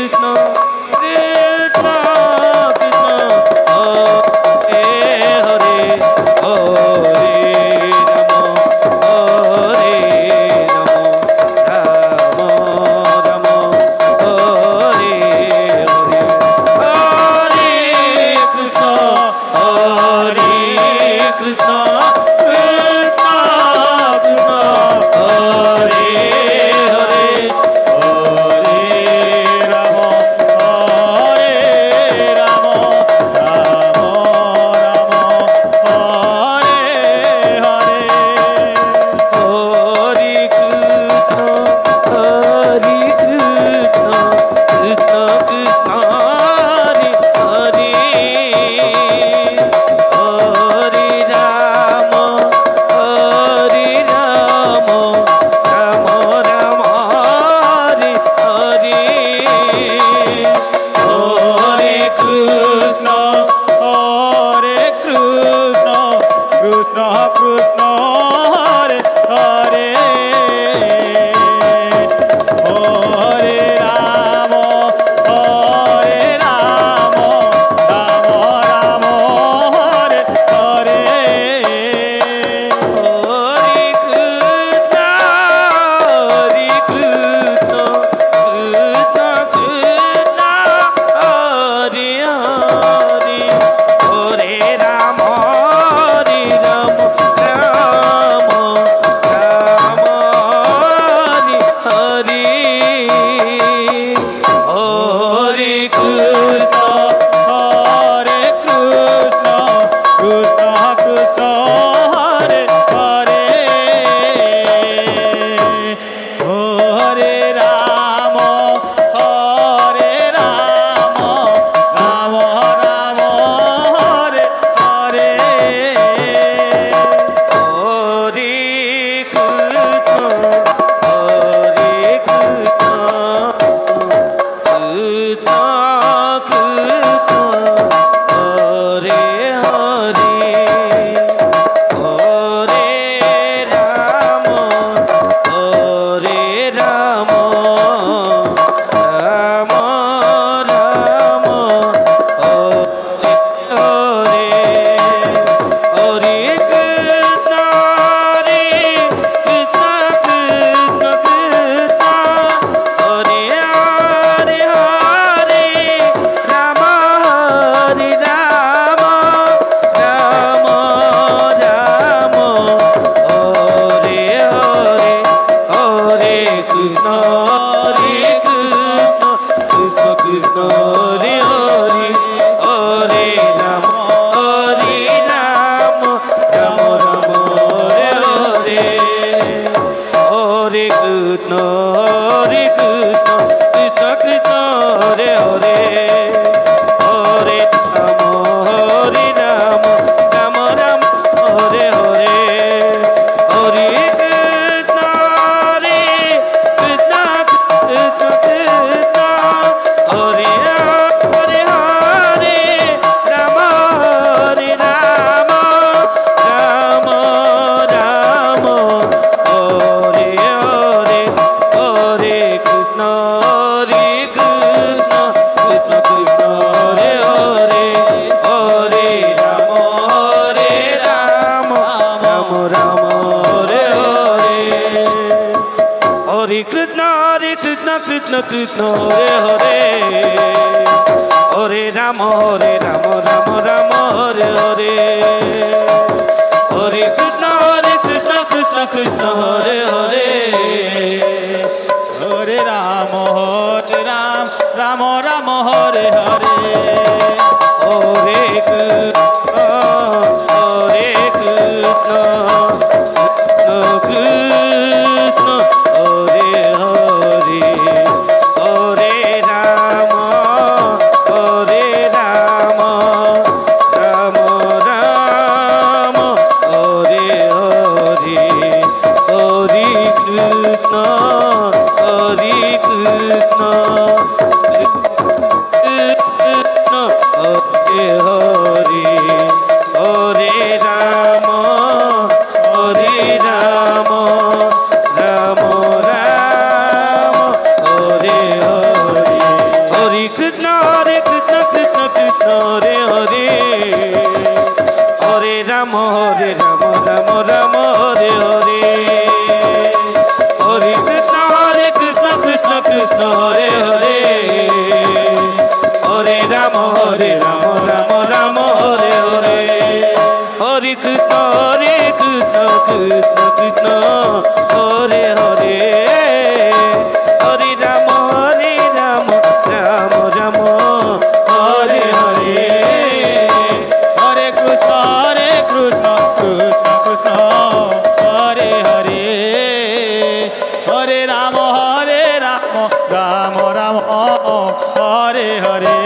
Krishna Krishna Krishna Hare Hare Hare Rama Hare Rama Rama Rama Hare Hare Hare Krishna Hare Krishna Krishna Krishna Hare Hare Hare Rama Hare Rama Rama Rama Hare Hare Hare Krishna Krishna Krishna Hare Hare Hare Rama Hare Rama Rama Rama Hare Hare Hare Krishna Krishna Krishna Hare Hare Hare Rama Rama Rama Hare Hare Hare Krishna Krishna Krishna Hare Hare Hare Rama Rama Rama Rama Hare Hare Krishna Krishna Krishna Hare Hare Hare Rama Rama Rama Hare Hare Hare Krishna Krishna Krishna Hare Hare Hare Rama Rama Rama Hare Hare Krishna Krishna Krishna Hare Hare Hare Rama Rama Rama Rama Hare Hare Hare Krishna Krishna Krishna Hare Hare Hare Rama Rama Rama Hare Hare Hare Krishna Krishna Krishna Hare Hare Hare Rama Rama Rama Hare Hare Hare Krishna Krishna Krishna Krishna Hare Hare Hare Rama Rama Rama Rama Hare Hare Hare Krishna Krishna Krishna Krishna Hare Hare Hare Rama Rama Rama Rama Hare Hare Hare Krishna Krishna Krishna Hare Hare Hare Rama Rama Rama Hare Hare Hare Krishna Krishna Krishna Hare Hare Hare Rama Rama Rama Hare Hare Hare Krishna Krishna Krishna Hare Hare Hare Rama Rama Rama Hare Hare Hare Krishna Krishna Hare Hare Krishna Hare Hare Hare Ram Ram Ram Hare Hare Hare Krishna Krishna Krishna Hare Hare Hare Ram Ram Ram Hare Hare Hare Krishna Krishna Krishna Hare Hare Hare Ram Ram Ram Hare Hare Hare Krishna Krishna Krishna Hare Hare Hare Ram Ram Ram Hare Hare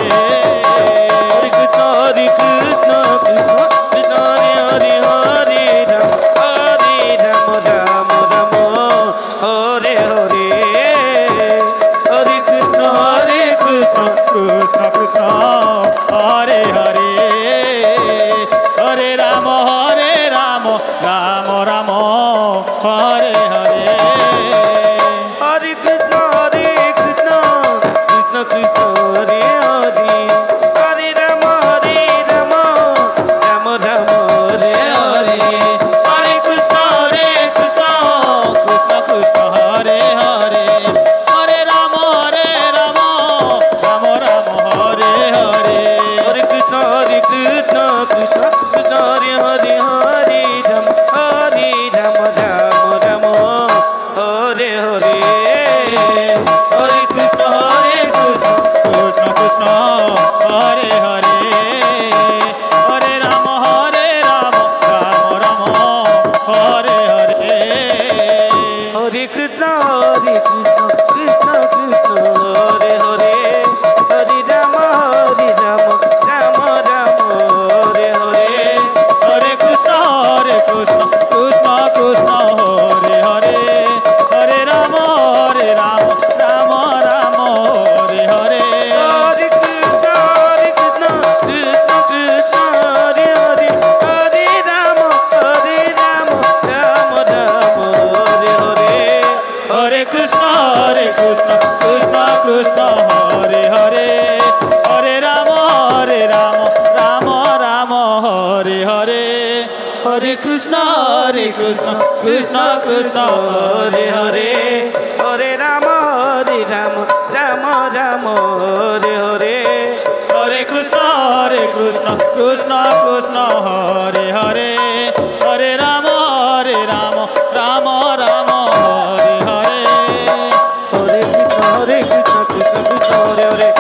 Hare Krishna Krishna Krishna Hare Hare Hare Ram Ram Ram Hare Hare Hare Krishna Krishna Krishna Krishna Hare Hare Hare Ram Ram Ram Hare Hare Hare Krishna Krishna Krishna Krishna Hare Hare Hare Ram Ram Ram Ram Hare Hare Hare Krishna Krishna Krishna Krishna Hare Hare Hare Ram Ram Ram Hare Hare Hare Krishna Krishna Krishna Krishna Hare Hare Hare Ram Ram Ram Hare Hare Hare Krishna Krishna Krishna Hare Hare Hare Ram Ram Ram Hare Hare Hare Krishna Krishna Krishna Hare Hare Hare Ram Ram Ram Hare Hare Hare Krishna Krishna Krishna Hare Hare Hare Ram Ram Ram Hare Hare Hare Krishna Krishna Krishna Hare Hare Hare Ram Ram Ram Hare Hare Hare Krishna Krishna Krishna Hare Hare Hare Ram Ram Ram Hare Hare Hare Krishna Krishna Krishna Hare Hare Hare Ram Ram Ram Hare Hare Hare Krishna Krishna Krishna Hare Hare Hare Ram Ram Ram Hare Hare Hare Krishna Krishna Krishna Hare Hare